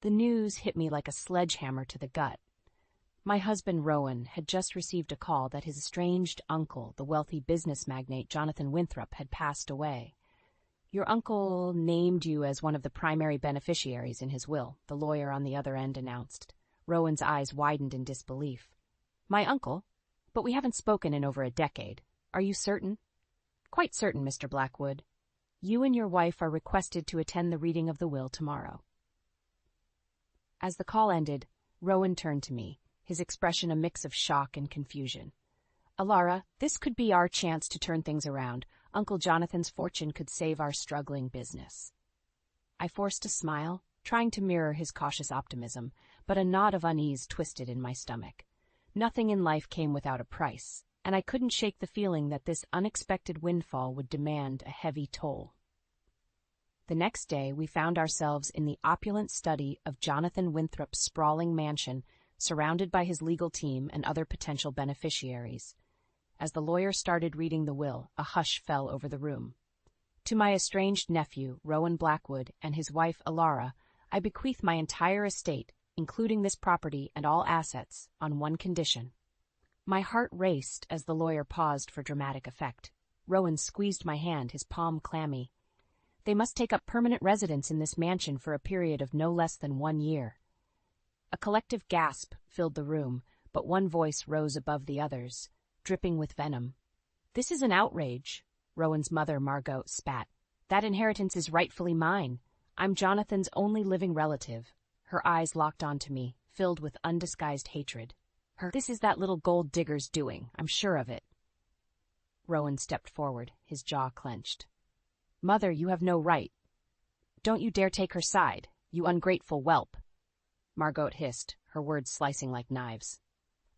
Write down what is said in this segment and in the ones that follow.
The news hit me like a sledgehammer to the gut. My husband, Rowan, had just received a call that his estranged uncle, the wealthy business magnate Jonathan Winthrop, had passed away. "Your uncle named you as one of the primary beneficiaries in his will," the lawyer on the other end announced. Rowan's eyes widened in disbelief. "My uncle? But we haven't spoken in over a decade. Are you certain?" "Quite certain, Mr. Blackwood. You and your wife are requested to attend the reading of the will tomorrow." As the call ended, Rowan turned to me, his expression a mix of shock and confusion. "Alara, this could be our chance to turn things around. Uncle Jonathan's fortune could save our struggling business." I forced a smile, trying to mirror his cautious optimism, but a knot of unease twisted in my stomach. Nothing in life came without a price, and I couldn't shake the feeling that this unexpected windfall would demand a heavy toll. The next day, we found ourselves in the opulent study of Jonathan Winthrop's sprawling mansion, surrounded by his legal team and other potential beneficiaries. As the lawyer started reading the will, a hush fell over the room. "To my estranged nephew, Rowan Blackwood, and his wife, Alara, I bequeath my entire estate, including this property and all assets, on one condition." My heart raced as the lawyer paused for dramatic effect. Rowan squeezed my hand, his palm clammy. "They must take up permanent residence in this mansion for a period of no less than 1 year." A collective gasp filled the room, but one voice rose above the others, dripping with venom. "This is an outrage," Rowan's mother, Margot, spat. "That inheritance is rightfully mine. I'm Jonathan's only living relative." Her eyes locked onto me, filled with undisguised hatred. "This is that little gold digger's doing, I'm sure of it." Rowan stepped forward, his jaw clenched. "Mother, you have no right. Don't you dare take her side, you ungrateful whelp," Margot hissed, her words slicing like knives.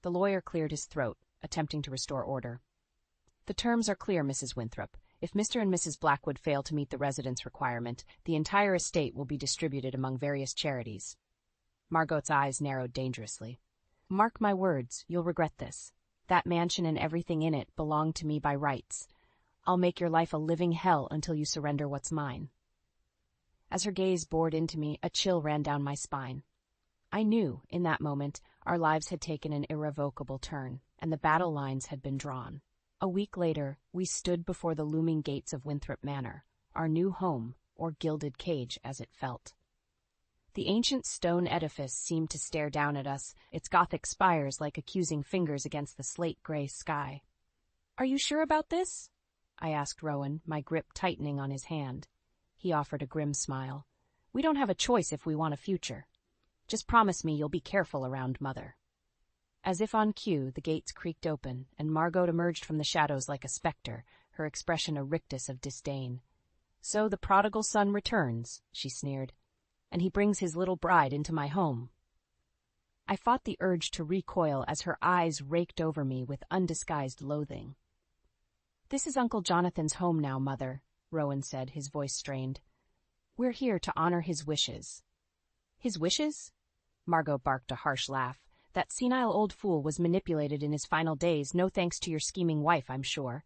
The lawyer cleared his throat, attempting to restore order. "The terms are clear, Mrs. Winthrop. If Mr. and Mrs. Blackwood fail to meet the residence requirement, the entire estate will be distributed among various charities." Margot's eyes narrowed dangerously. "Mark my words, you'll regret this. That mansion and everything in it belong to me by rights. I'll make your life a living hell until you surrender what's mine." As her gaze bored into me, a chill ran down my spine. I knew, in that moment, our lives had taken an irrevocable turn, and the battle lines had been drawn. A week later, we stood before the looming gates of Winthrop Manor, our new home, or gilded cage as it felt. The ancient stone edifice seemed to stare down at us, its Gothic spires like accusing fingers against the slate-gray sky. "Are you sure about this?" I asked Rowan, my grip tightening on his hand. He offered a grim smile. "We don't have a choice if we want a future. Just promise me you'll be careful around Mother." As if on cue, the gates creaked open, and Margot emerged from the shadows like a specter, her expression a rictus of disdain. "So the prodigal son returns," she sneered, "and he brings his little bride into my home." I fought the urge to recoil as her eyes raked over me with undisguised loathing. "This is Uncle Jonathan's home now, Mother," Rowan said, his voice strained. "We're here to honor his wishes." "His wishes?" Margot barked a harsh laugh. "That senile old fool was manipulated in his final days, no thanks to your scheming wife, I'm sure."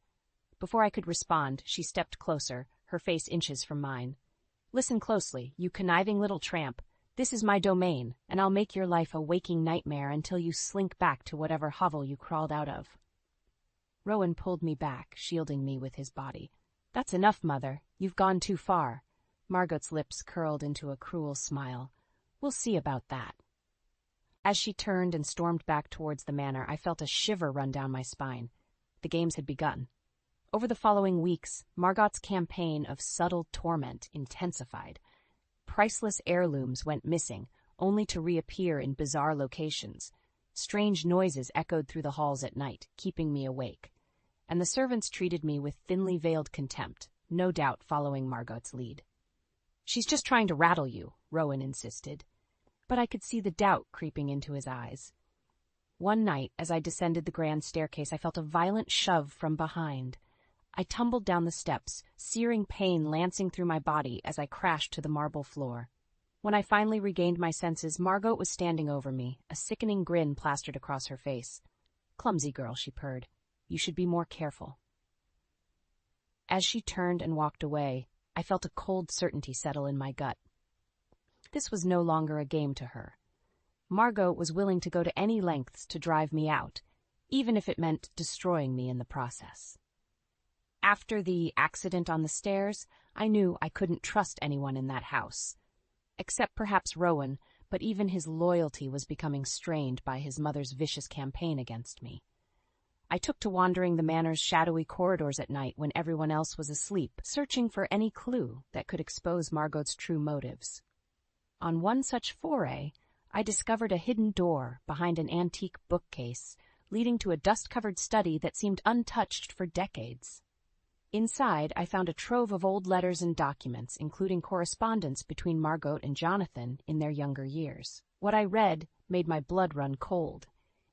Before I could respond, she stepped closer, her face inches from mine. "Listen closely, you conniving little tramp. This is my domain, and I'll make your life a waking nightmare until you slink back to whatever hovel you crawled out of." Rowan pulled me back, shielding me with his body. "That's enough, Mother. You've gone too far." Margot's lips curled into a cruel smile. "We'll see about that." As she turned and stormed back towards the manor, I felt a shiver run down my spine. The games had begun. Over the following weeks, Margot's campaign of subtle torment intensified. Priceless heirlooms went missing, only to reappear in bizarre locations. Strange noises echoed through the halls at night, keeping me awake. And the servants treated me with thinly veiled contempt, no doubt following Margot's lead. "She's just trying to rattle you," Rowan insisted. But I could see the doubt creeping into his eyes. One night, as I descended the grand staircase, I felt a violent shove from behind. I tumbled down the steps, searing pain lancing through my body as I crashed to the marble floor. When I finally regained my senses, Margot was standing over me, a sickening grin plastered across her face. "Clumsy girl," she purred. "You should be more careful." As she turned and walked away, I felt a cold certainty settle in my gut. This was no longer a game to her. Margot was willing to go to any lengths to drive me out, even if it meant destroying me in the process. After the accident on the stairs, I knew I couldn't trust anyone in that house. Except perhaps Rowan, but even his loyalty was becoming strained by his mother's vicious campaign against me. I took to wandering the manor's shadowy corridors at night when everyone else was asleep, searching for any clue that could expose Margot's true motives. On one such foray, I discovered a hidden door behind an antique bookcase, leading to a dust-covered study that seemed untouched for decades. Inside, I found a trove of old letters and documents, including correspondence between Margot and Jonathan in their younger years. What I read made my blood run cold.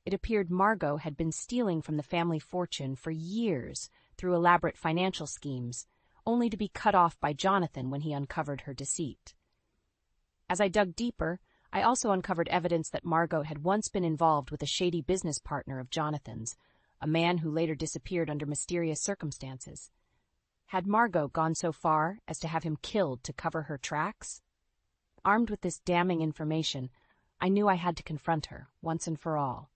It appeared Margot had been stealing from the family fortune for years through elaborate financial schemes, only to be cut off by Jonathan when he uncovered her deceit. As I dug deeper, I also uncovered evidence that Margot had once been involved with a shady business partner of Jonathan's, a man who later disappeared under mysterious circumstances. Had Margot gone so far as to have him killed to cover her tracks? Armed with this damning information, I knew I had to confront her, once and for all.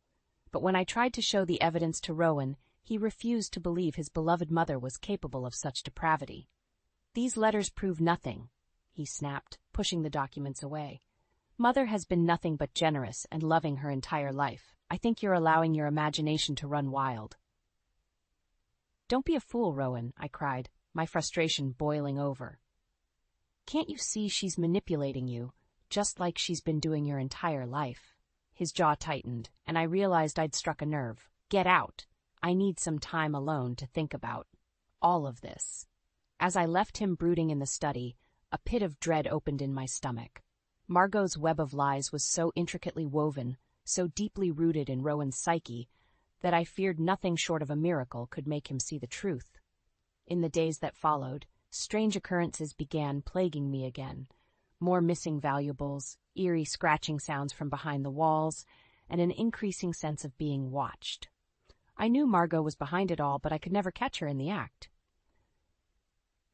But when I tried to show the evidence to Rowan, he refused to believe his beloved mother was capable of such depravity. "These letters prove nothing," he snapped, pushing the documents away. "Mother has been nothing but generous and loving her entire life. I think you're allowing your imagination to run wild." "Don't be a fool, Rowan," I cried, my frustration boiling over. "Can't you see she's manipulating you, just like she's been doing your entire life?" His jaw tightened, and I realized I'd struck a nerve. "Get out. I need some time alone to think about all of this." As I left him brooding in the study, a pit of dread opened in my stomach. Margot's web of lies was so intricately woven, so deeply rooted in Rowan's psyche, that I feared nothing short of a miracle could make him see the truth. In the days that followed, strange occurrences began plaguing me again. More missing valuables, eerie scratching sounds from behind the walls, and an increasing sense of being watched. I knew Margot was behind it all, but I could never catch her in the act.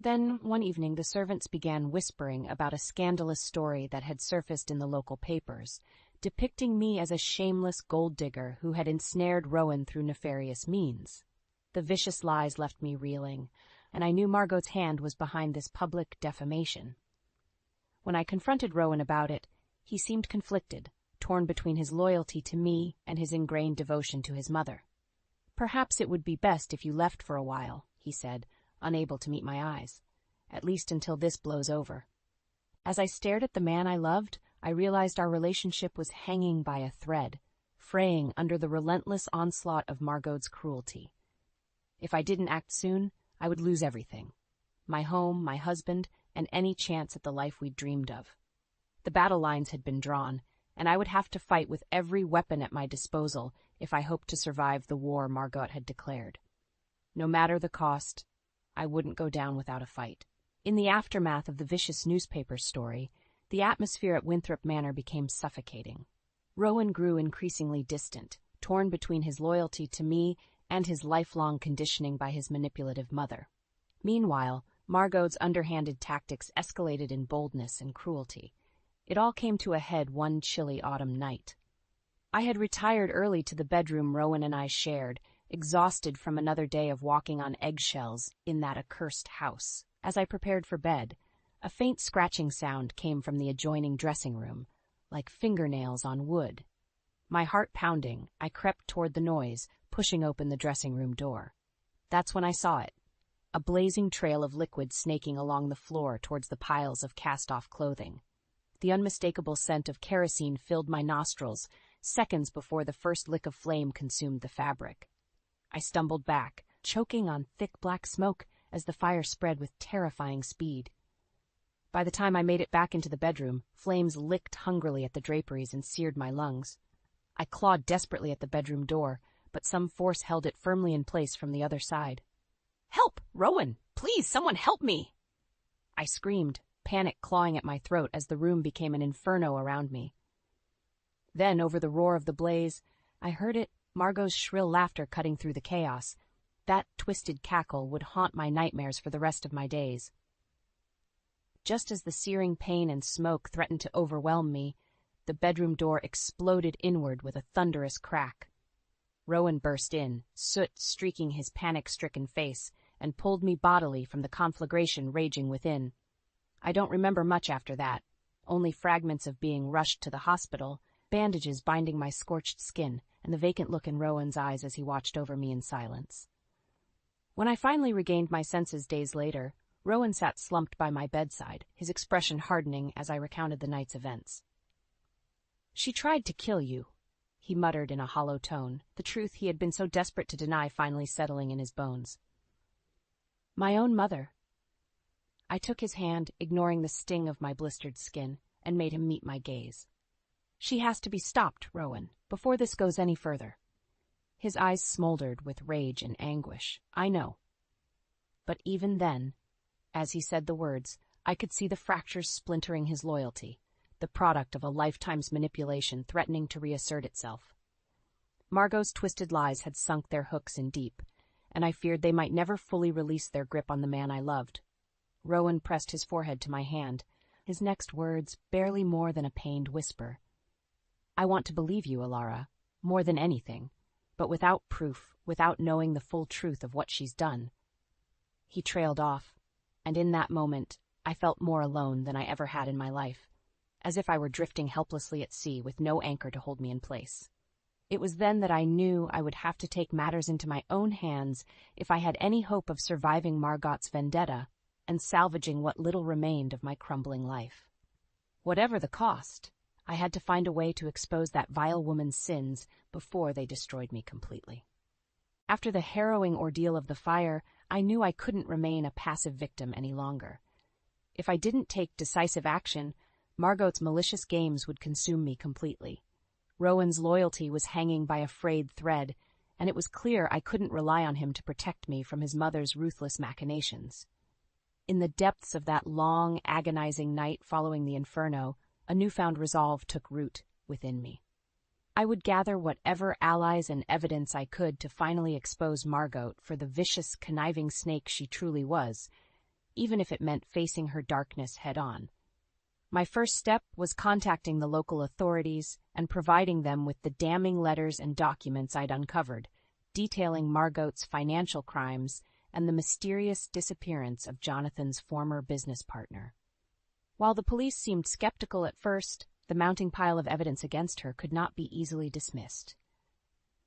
Then, one evening, the servants began whispering about a scandalous story that had surfaced in the local papers, depicting me as a shameless gold digger who had ensnared Rowan through nefarious means. The vicious lies left me reeling, and I knew Margot's hand was behind this public defamation. When I confronted Rowan about it, he seemed conflicted, torn between his loyalty to me and his ingrained devotion to his mother. "Perhaps it would be best if you left for a while," he said, unable to meet my eyes, "at least until this blows over." As I stared at the man I loved, I realized our relationship was hanging by a thread, fraying under the relentless onslaught of Margot's cruelty. If I didn't act soon, I would lose everything: my home, my husband, and any chance at the life we'd dreamed of. The battle lines had been drawn, and I would have to fight with every weapon at my disposal if I hoped to survive the war Margot had declared. No matter the cost, I wouldn't go down without a fight. In the aftermath of the vicious newspaper story, the atmosphere at Winthrop Manor became suffocating. Rowan grew increasingly distant, torn between his loyalty to me and his lifelong conditioning by his manipulative mother. Meanwhile, Margot's underhanded tactics escalated in boldness and cruelty. It all came to a head one chilly autumn night. I had retired early to the bedroom Rowan and I shared, exhausted from another day of walking on eggshells in that accursed house. As I prepared for bed, a faint scratching sound came from the adjoining dressing room, like fingernails on wood. My heart pounding, I crept toward the noise, pushing open the dressing room door. That's when I saw it: a blazing trail of liquid snaking along the floor towards the piles of cast-off clothing. The unmistakable scent of kerosene filled my nostrils, seconds before the first lick of flame consumed the fabric. I stumbled back, choking on thick black smoke as the fire spread with terrifying speed. By the time I made it back into the bedroom, flames licked hungrily at the draperies and seared my lungs. I clawed desperately at the bedroom door, but some force held it firmly in place from the other side. "Help! Rowan! Please, someone help me!" I screamed, panic clawing at my throat as the room became an inferno around me. Then, over the roar of the blaze, I heard it, Margot's shrill laughter cutting through the chaos. That twisted cackle would haunt my nightmares for the rest of my days. Just as the searing pain and smoke threatened to overwhelm me, the bedroom door exploded inward with a thunderous crack. Rowan burst in, soot streaking his panic-stricken face, and pulled me bodily from the conflagration raging within. I don't remember much after that, only fragments of being rushed to the hospital, bandages binding my scorched skin, and the vacant look in Rowan's eyes as he watched over me in silence. When I finally regained my senses days later, Rowan sat slumped by my bedside, his expression hardening as I recounted the night's events. "She tried to kill you," he muttered in a hollow tone, the truth he had been so desperate to deny finally settling in his bones. "My own mother." I took his hand, ignoring the sting of my blistered skin, and made him meet my gaze. "She has to be stopped, Rowan, before this goes any further." His eyes smoldered with rage and anguish. I know. But even then, as he said the words, I could see the fractures splintering his loyalty, the product of a lifetime's manipulation threatening to reassert itself. Margot's twisted lies had sunk their hooks in deep, and I feared they might never fully release their grip on the man I loved. Rowan pressed his forehead to my hand, his next words barely more than a pained whisper. "I want to believe you, Alara, more than anything, but without proof, without knowing the full truth of what she's done." He trailed off, and in that moment I felt more alone than I ever had in my life, as if I were drifting helplessly at sea with no anchor to hold me in place. It was then that I knew I would have to take matters into my own hands if I had any hope of surviving Margot's vendetta and salvaging what little remained of my crumbling life. Whatever the cost, I had to find a way to expose that vile woman's sins before they destroyed me completely. After the harrowing ordeal of the fire, I knew I couldn't remain a passive victim any longer. If I didn't take decisive action, Margot's malicious games would consume me completely. Rowan's loyalty was hanging by a frayed thread, and it was clear I couldn't rely on him to protect me from his mother's ruthless machinations. In the depths of that long, agonizing night following the inferno, a newfound resolve took root within me. I would gather whatever allies and evidence I could to finally expose Margot for the vicious, conniving snake she truly was, even if it meant facing her darkness head-on. My first step was contacting the local authorities and providing them with the damning letters and documents I'd uncovered, detailing Margot's financial crimes and the mysterious disappearance of Jonathan's former business partner. While the police seemed skeptical at first, the mounting pile of evidence against her could not be easily dismissed.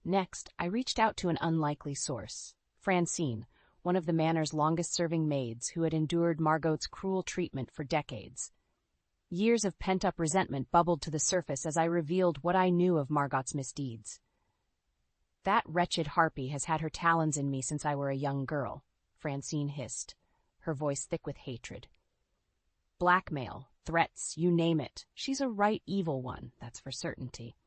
Next, I reached out to an unlikely source, Francine, one of the manor's longest-serving maids who had endured Margot's cruel treatment for decades. Years of pent-up resentment bubbled to the surface as I revealed what I knew of Margot's misdeeds. "That wretched harpy has had her talons in me since I were a young girl," Francine hissed, her voice thick with hatred. "Blackmail, threats, you name it. She's a right evil one, that's for certainty."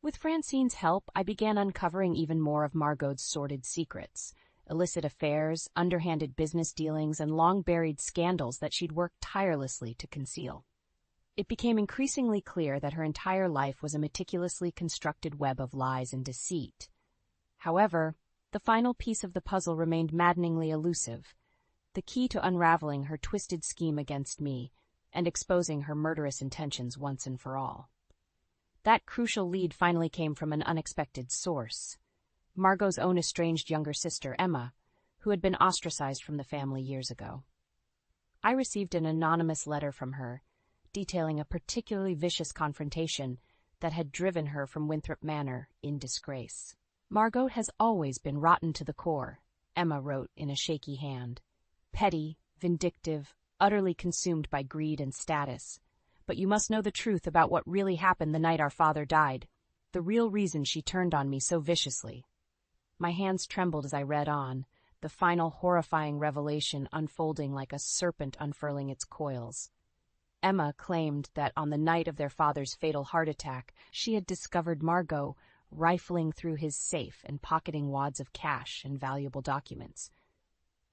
With Francine's help, I began uncovering even more of Margot's sordid secrets, illicit affairs, underhanded business dealings, and long-buried scandals that she'd worked tirelessly to conceal. It became increasingly clear that her entire life was a meticulously constructed web of lies and deceit. However, the final piece of the puzzle remained maddeningly elusive, the key to unraveling her twisted scheme against me and exposing her murderous intentions once and for all. That crucial lead finally came from an unexpected source, Margot's own estranged younger sister, Emma, who had been ostracized from the family years ago. I received an anonymous letter from her, detailing a particularly vicious confrontation that had driven her from Winthrop Manor in disgrace. "Margot has always been rotten to the core," Emma wrote in a shaky hand. "Petty, vindictive, utterly consumed by greed and status. But you must know the truth about what really happened the night our father died, the real reason she turned on me so viciously." My hands trembled as I read on, the final horrifying revelation unfolding like a serpent unfurling its coils. Emma claimed that on the night of their father's fatal heart attack, she had discovered Margot rifling through his safe and pocketing wads of cash and valuable documents.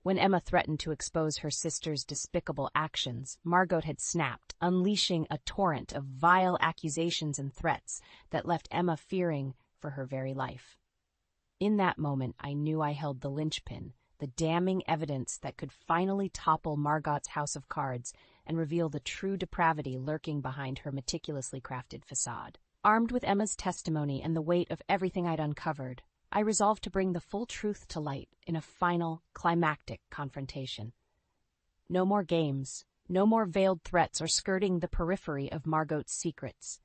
When Emma threatened to expose her sister's despicable actions, Margot had snapped, unleashing a torrent of vile accusations and threats that left Emma fearing for her very life. In that moment, I knew I held the linchpin, the damning evidence that could finally topple Margot's house of cards and reveal the true depravity lurking behind her meticulously crafted facade. Armed with Emma's testimony and the weight of everything I'd uncovered, I resolved to bring the full truth to light in a final, climactic confrontation. No more games, no more veiled threats or skirting the periphery of Margot's secrets.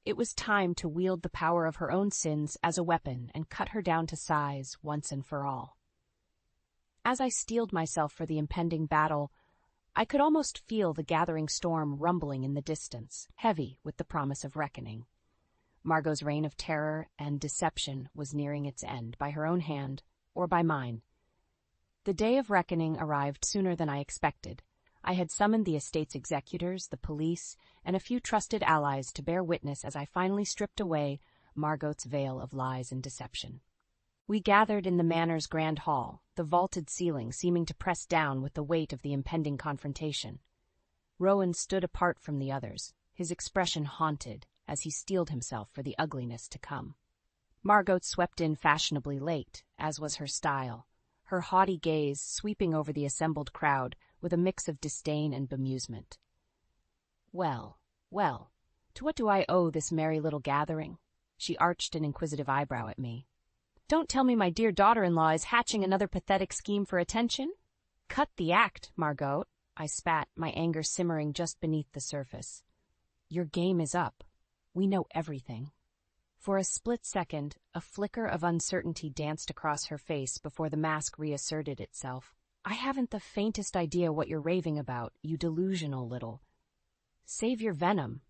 It was time to wield the power of her own sins as a weapon and cut her down to size once and for all. As I steeled myself for the impending battle, I could almost feel the gathering storm rumbling in the distance, heavy with the promise of reckoning. Margot's reign of terror and deception was nearing its end, by her own hand or by mine. The day of reckoning arrived sooner than I expected. I had summoned the estate's executors, the police, and a few trusted allies to bear witness as I finally stripped away Margot's veil of lies and deception. We gathered in the manor's grand hall, the vaulted ceiling seeming to press down with the weight of the impending confrontation. Rowan stood apart from the others, his expression haunted, as he steeled himself for the ugliness to come. Margot swept in fashionably late, as was her style, her haughty gaze sweeping over the assembled crowd with a mix of disdain and bemusement. Well, well, to what do I owe this merry little gathering? She arched an inquisitive eyebrow at me. Don't tell me my dear daughter-in-law is hatching another pathetic scheme for attention? Cut the act, Margot, I spat, my anger simmering just beneath the surface. Your game is up. We know everything. For a split second, a flicker of uncertainty danced across her face before the mask reasserted itself. I haven't the faintest idea what you're raving about, you delusional little. Save your venom,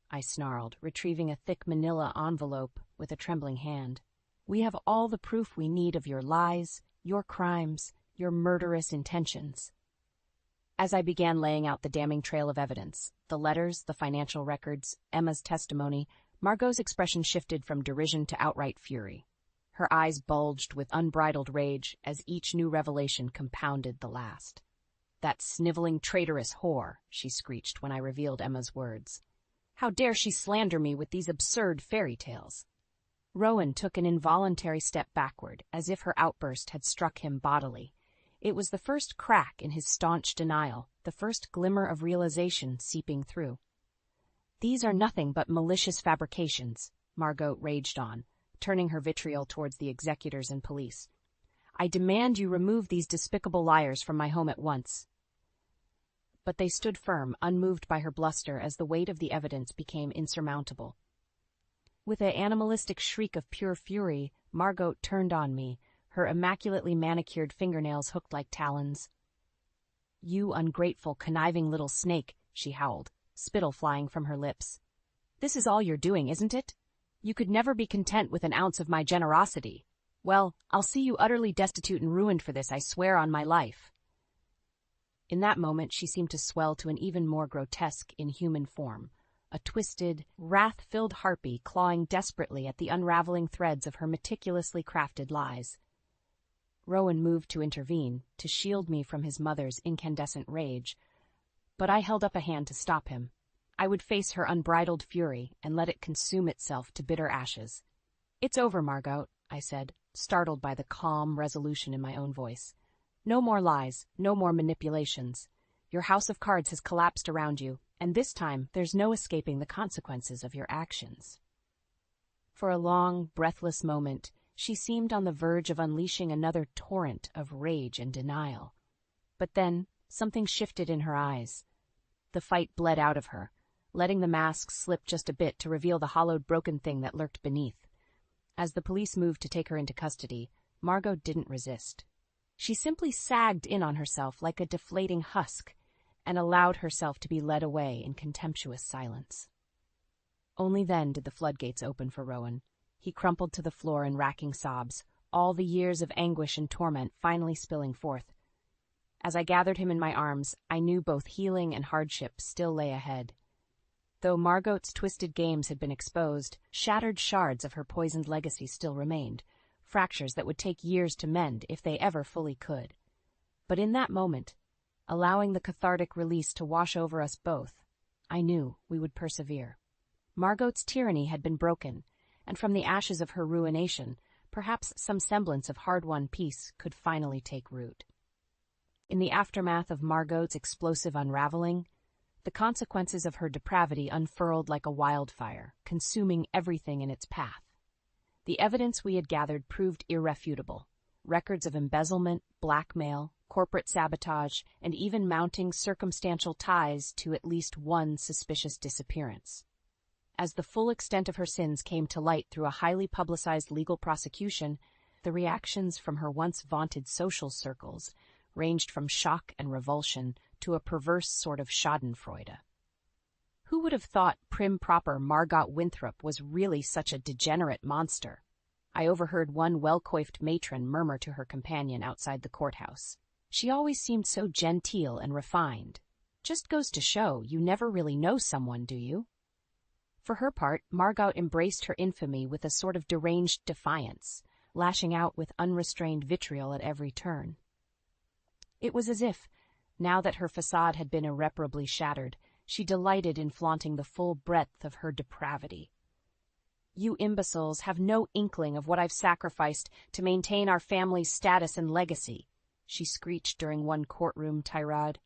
I snarled, retrieving a thick manila envelope with a trembling hand. We have all the proof we need of your lies, your crimes, your murderous intentions. As I began laying out the damning trail of evidence, the letters, the financial records, Emma's testimony, Margot's expression shifted from derision to outright fury. Her eyes bulged with unbridled rage as each new revelation compounded the last. That sniveling, traitorous whore, she screeched when I revealed Emma's words. How dare she slander me with these absurd fairy tales? Rowan took an involuntary step backward, as if her outburst had struck him bodily. It was the first crack in his staunch denial, the first glimmer of realization seeping through. These are nothing but malicious fabrications, Margot raged on, turning her vitriol towards the executors and police. I demand you remove these despicable liars from my home at once. But they stood firm, unmoved by her bluster as the weight of the evidence became insurmountable. With an animalistic shriek of pure fury, Margot turned on me, her immaculately manicured fingernails hooked like talons. You ungrateful, conniving little snake, she howled, spittle flying from her lips. This is all you're doing, isn't it? You could never be content with an ounce of my generosity. Well, I'll see you utterly destitute and ruined for this, I swear on my life. In that moment she seemed to swell to an even more grotesque, inhuman form, a twisted, wrath-filled harpy clawing desperately at the unraveling threads of her meticulously crafted lies. Rowan moved to intervene, to shield me from his mother's incandescent rage, but I held up a hand to stop him. I would face her unbridled fury and let it consume itself to bitter ashes. It's over, Margot, I said, startled by the calm resolution in my own voice. No more lies, no more manipulations. Your house of cards has collapsed around you, and this time there's no escaping the consequences of your actions. For a long, breathless moment, she seemed on the verge of unleashing another torrent of rage and denial. But then, something shifted in her eyes. The fight bled out of her, letting the mask slip just a bit to reveal the hollowed, broken thing that lurked beneath. As the police moved to take her into custody, Margot didn't resist. She simply sagged in on herself like a deflating husk, and allowed herself to be led away in contemptuous silence. Only then did the floodgates open for Rowan. He crumpled to the floor in racking sobs, all the years of anguish and torment finally spilling forth. As I gathered him in my arms, I knew both healing and hardship still lay ahead. Though Margot's twisted games had been exposed, shattered shards of her poisoned legacy still remained, fractures that would take years to mend if they ever fully could. But in that moment, allowing the cathartic release to wash over us both, I knew we would persevere. Margot's tyranny had been broken, and from the ashes of her ruination, perhaps some semblance of hard-won peace could finally take root. In the aftermath of Margot's explosive unraveling, The consequences of her depravity unfurled like a wildfire, consuming everything in its path. The evidence we had gathered proved irrefutable. Records of embezzlement, blackmail, corporate sabotage, and even mounting circumstantial ties to at least one suspicious disappearance. As the full extent of her sins came to light through a highly publicized legal prosecution, the reactions from her once vaunted social circles ranged from shock and revulsion to a perverse sort of schadenfreude. Who would have thought prim-proper Margot Winthrop was really such a degenerate monster? I overheard one well-coiffed matron murmur to her companion outside the courthouse. She always seemed so genteel and refined. Just goes to show you never really know someone, do you? For her part, Margot embraced her infamy with a sort of deranged defiance, lashing out with unrestrained vitriol at every turn. It was as if, now that her facade had been irreparably shattered, she delighted in flaunting the full breadth of her depravity. "You imbeciles have no inkling of what I've sacrificed to maintain our family's status and legacy," she screeched during one courtroom tirade.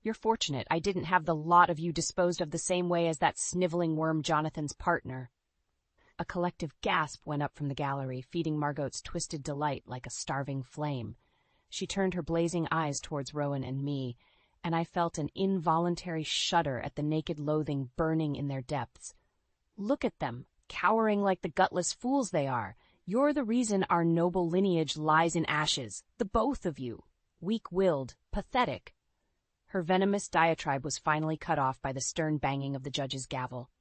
"You're fortunate I didn't have the lot of you disposed of the same way as that sniveling worm Jonathan's partner." A collective gasp went up from the gallery, feeding Margot's twisted delight like a starving flame. She turned her blazing eyes towards Rowan and me, and I felt an involuntary shudder at the naked loathing burning in their depths. "Look at them, cowering like the gutless fools they are. You're the reason our noble lineage lies in ashes, the both of you. Weak-willed, pathetic." Her venomous diatribe was finally cut off by the stern banging of the judge's gavel.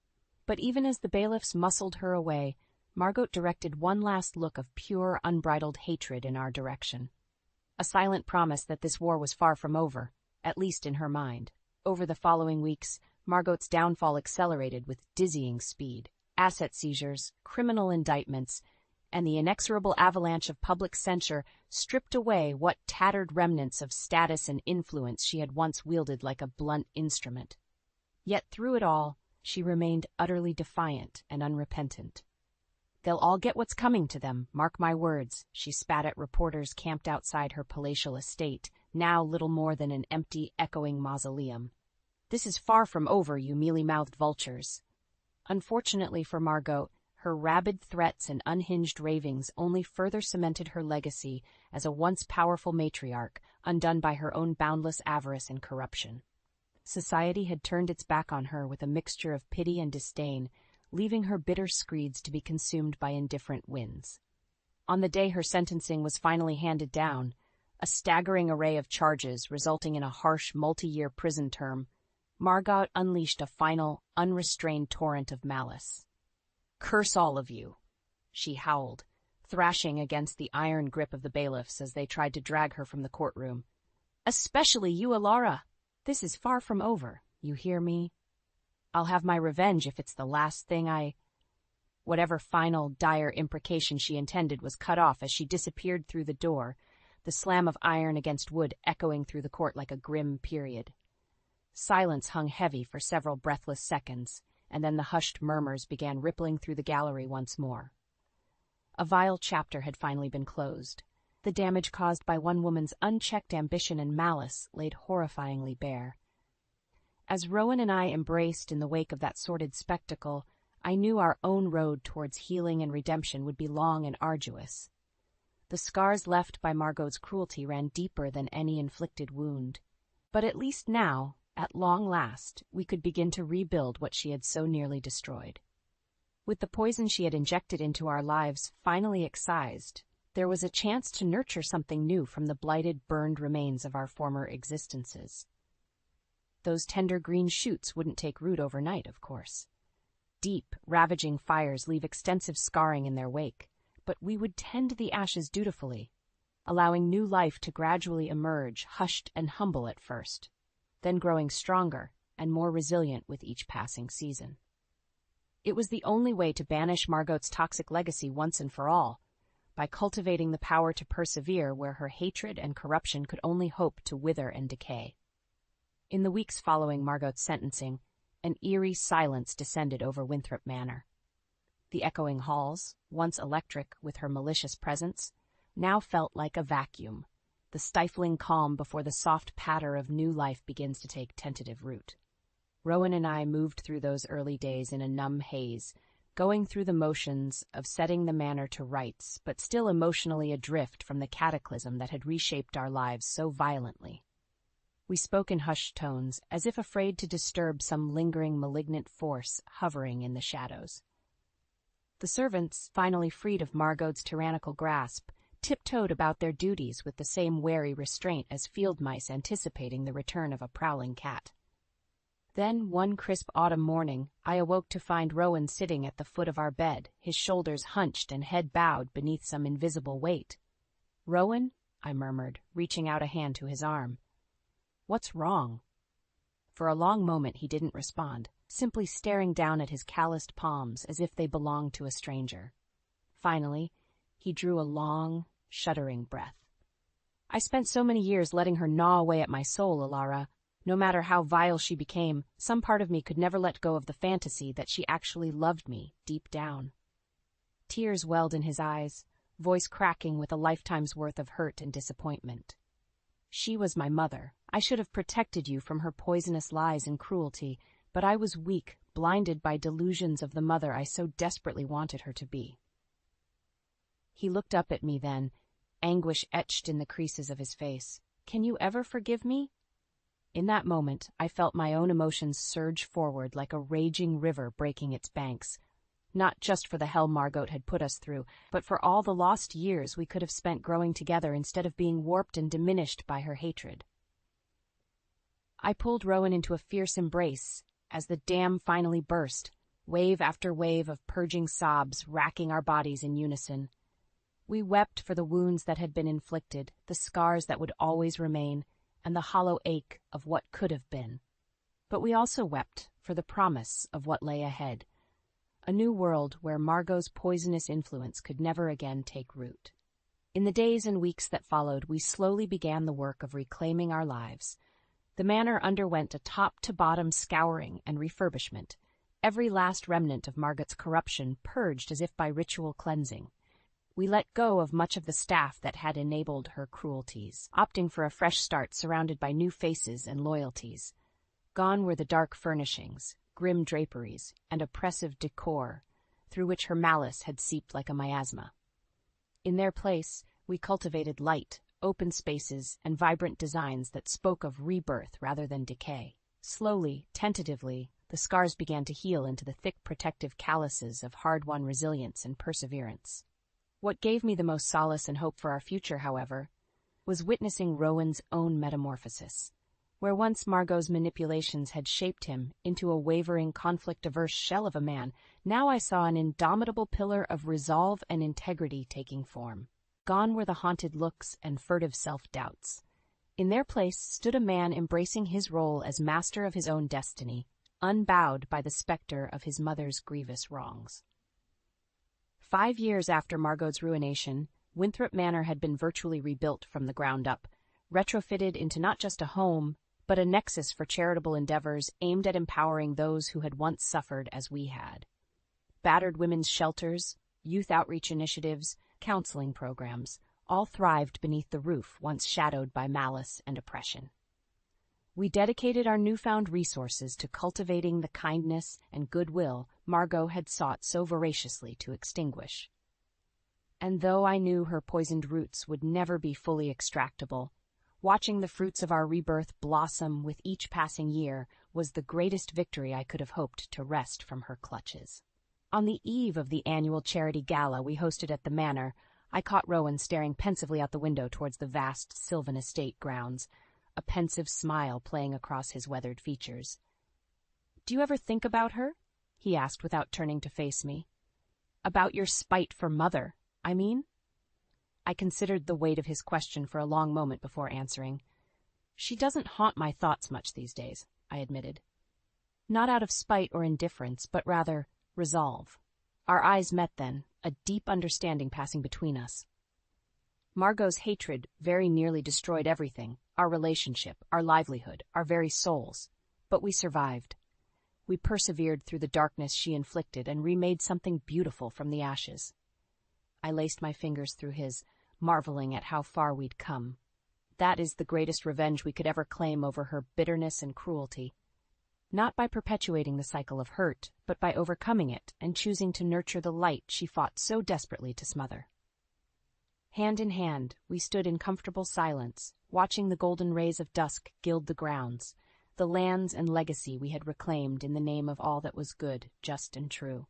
But even as the bailiffs muscled her away, Margot directed one last look of pure, unbridled hatred in our direction. A silent promise that this war was far from over, at least in her mind. Over the following weeks, Margot's downfall accelerated with dizzying speed. Asset seizures, criminal indictments, and the inexorable avalanche of public censure stripped away what tattered remnants of status and influence she had once wielded like a blunt instrument. Yet through it all, she remained utterly defiant and unrepentant. "They'll all get what's coming to them, mark my words," she spat at reporters camped outside her palatial estate, now little more than an empty, echoing mausoleum. "This is far from over, you mealy-mouthed vultures." Unfortunately for Margot, her rabid threats and unhinged ravings only further cemented her legacy as a once powerful matriarch, undone by her own boundless avarice and corruption. Society had turned its back on her with a mixture of pity and disdain, leaving her bitter screeds to be consumed by indifferent winds. On the day her sentencing was finally handed down, a staggering array of charges resulting in a harsh multi-year prison term, Margot unleashed a final, unrestrained torrent of malice. "Curse all of you," she howled, thrashing against the iron grip of the bailiffs as they tried to drag her from the courtroom. "Especially you, Alara. This is far from over, you hear me? I'll have my revenge if it's the last thing I—" Whatever final, dire imprecation she intended was cut off as she disappeared through the door, the slam of iron against wood echoing through the court like a grim period. Silence hung heavy for several breathless seconds, and then the hushed murmurs began rippling through the gallery once more. A vile chapter had finally been closed. The damage caused by one woman's unchecked ambition and malice laid horrifyingly bare. As Rowan and I embraced in the wake of that sordid spectacle, I knew our own road towards healing and redemption would be long and arduous. The scars left by Margot's cruelty ran deeper than any inflicted wound. But at least now, at long last, we could begin to rebuild what she had so nearly destroyed. With the poison she had injected into our lives finally excised, there was a chance to nurture something new from the blighted, burned remains of our former existences. Those tender green shoots wouldn't take root overnight, of course. Deep, ravaging fires leave extensive scarring in their wake, but we would tend the ashes dutifully, allowing new life to gradually emerge, hushed and humble at first, then growing stronger and more resilient with each passing season. It was the only way to banish Margot's toxic legacy once and for all, by cultivating the power to persevere where her hatred and corruption could only hope to wither and decay. In the weeks following Margot's sentencing, an eerie silence descended over Winthrop Manor. The echoing halls, once electric with her malicious presence, now felt like a vacuum, the stifling calm before the soft patter of new life begins to take tentative root. Rowan and I moved through those early days in a numb haze, going through the motions of setting the manor to rights, but still emotionally adrift from the cataclysm that had reshaped our lives so violently. We spoke in hushed tones, as if afraid to disturb some lingering malignant force hovering in the shadows. The servants, finally freed of Margot's tyrannical grasp, tiptoed about their duties with the same wary restraint as field mice anticipating the return of a prowling cat. Then, one crisp autumn morning, I awoke to find Rowan sitting at the foot of our bed, his shoulders hunched and head bowed beneath some invisible weight. "Rowan," I murmured, reaching out a hand to his arm. "What's wrong?" For a long moment he didn't respond, simply staring down at his calloused palms as if they belonged to a stranger. Finally, he drew a long, shuddering breath. "I spent so many years letting her gnaw away at my soul, Alara. No matter how vile she became, some part of me could never let go of the fantasy that she actually loved me deep down." Tears welled in his eyes, voice cracking with a lifetime's worth of hurt and disappointment. "She was my mother. I should have protected you from her poisonous lies and cruelty, but I was weak, blinded by delusions of the mother I so desperately wanted her to be." He looked up at me then, anguish etched in the creases of his face. "Can you ever forgive me?" In that moment, I felt my own emotions surge forward like a raging river breaking its banks, not just for the hell Margot had put us through, but for all the lost years we could have spent growing together instead of being warped and diminished by her hatred. I pulled Rowan into a fierce embrace as the dam finally burst, wave after wave of purging sobs racking our bodies in unison. We wept for the wounds that had been inflicted, the scars that would always remain, and the hollow ache of what could have been. But we also wept for the promise of what lay ahead, a new world where Margot's poisonous influence could never again take root. In the days and weeks that followed, we slowly began the work of reclaiming our lives. The manor underwent a top-to-bottom scouring and refurbishment, every last remnant of Margot's corruption purged as if by ritual cleansing. We let go of much of the staff that had enabled her cruelties, opting for a fresh start surrounded by new faces and loyalties. Gone were the dark furnishings, grim draperies, and oppressive decor through which her malice had seeped like a miasma. In their place, we cultivated light, open spaces, and vibrant designs that spoke of rebirth rather than decay. Slowly, tentatively, the scars began to heal into the thick protective calluses of hard-won resilience and perseverance. What gave me the most solace and hope for our future, however, was witnessing Rowan's own metamorphosis. Where once Margot's manipulations had shaped him into a wavering, conflict-averse shell of a man, now I saw an indomitable pillar of resolve and integrity taking form. Gone were the haunted looks and furtive self-doubts. In their place stood a man embracing his role as master of his own destiny, unbowed by the specter of his mother's grievous wrongs. 5 years after Margot's ruination, Winthrop Manor had been virtually rebuilt from the ground up, retrofitted into not just a home, but a nexus for charitable endeavors aimed at empowering those who had once suffered as we had. Battered women's shelters, youth outreach initiatives, counseling programs, all thrived beneath the roof once shadowed by malice and oppression. We dedicated our newfound resources to cultivating the kindness and goodwill Margot had sought so voraciously to extinguish. And though I knew her poisoned roots would never be fully extractable, watching the fruits of our rebirth blossom with each passing year was the greatest victory I could have hoped to wrest from her clutches. On the eve of the annual charity gala we hosted at the manor, I caught Rowan staring pensively out the window towards the vast Sylvan estate grounds, a pensive smile playing across his weathered features. "Do you ever think about her?" he asked without turning to face me. "About your spite for Mother, I mean?" I considered the weight of his question for a long moment before answering. "She doesn't haunt my thoughts much these days," I admitted. Not out of spite or indifference, but rather resolve. Our eyes met then, a deep understanding passing between us. Margot's hatred very nearly destroyed everything, our relationship, our livelihood, our very souls. But we survived. We persevered through the darkness she inflicted and remade something beautiful from the ashes. I laced my fingers through his, marveling at how far we'd come. That is the greatest revenge we could ever claim over her bitterness and cruelty. not by perpetuating the cycle of hurt, but by overcoming it and choosing to nurture the light she fought so desperately to smother. Hand in hand, we stood in comfortable silence, watching the golden rays of dusk gild the grounds, the lands and legacy we had reclaimed in the name of all that was good, just, and true.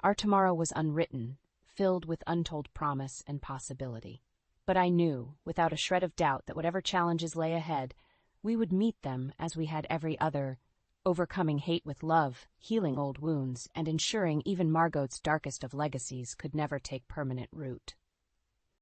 Our tomorrow was unwritten, filled with untold promise and possibility. But I knew, without a shred of doubt, that whatever challenges lay ahead, we would meet them as we had every other, overcoming hate with love, healing old wounds, and ensuring even Margot's darkest of legacies could never take permanent root.